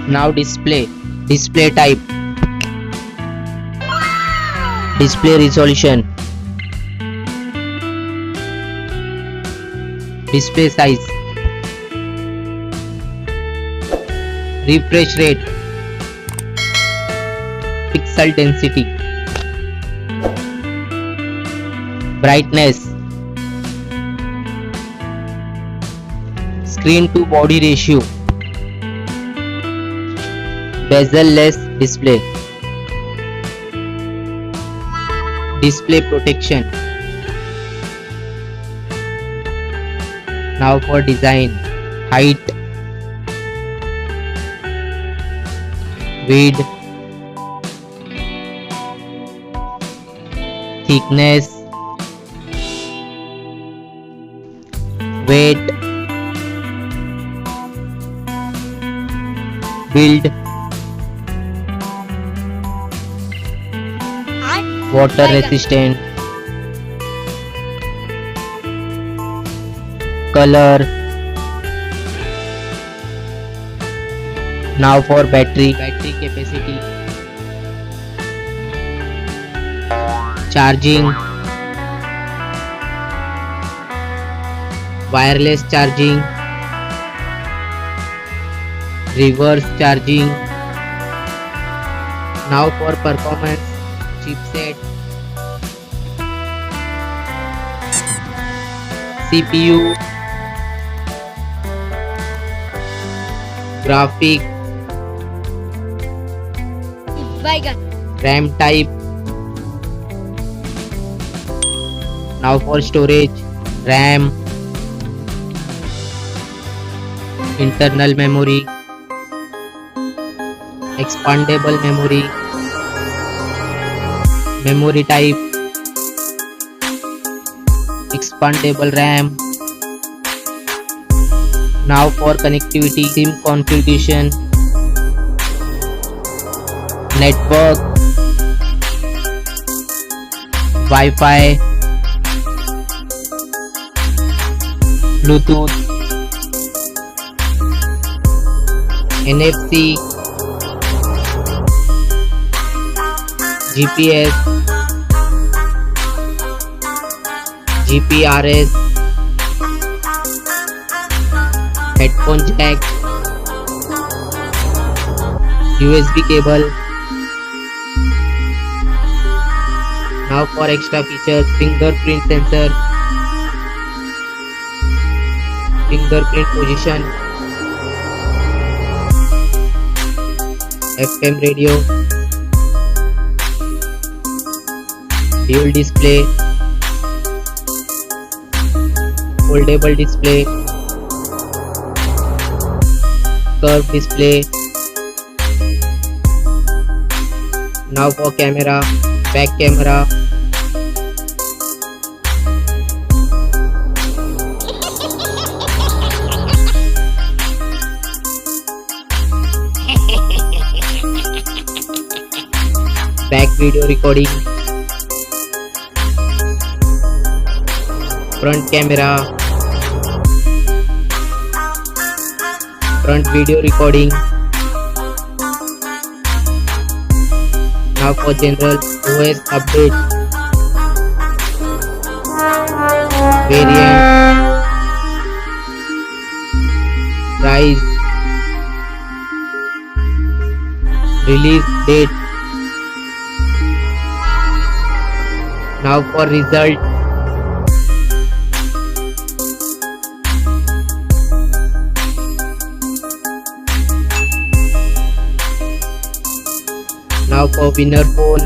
Now display type, display resolution, display size, refresh rate, pixel density, brightness, screen to body ratio, bezel-less display, display protection. Now for design, height, width, thickness, weight, build, water resistant, color. Now for battery capacity, charging, wireless charging, reverse charging. Now for performance, chipset, CPU, graphic, RAM type. Now for storage, RAM, internal memory, expandable memory, memory type, expandable RAM. Now for connectivity, SIM configuration, network, Wi-Fi, Bluetooth, NFC, GPS, GPRS, headphone jack, USB cable. Now for extra features, fingerprint sensor, fingerprint position, FM radio, dual display, foldable display, curved display. Now for camera, back camera, back video recording, front camera, front video recording. Now for general OS update, variant, price, release date. Now for result, now for winner phone.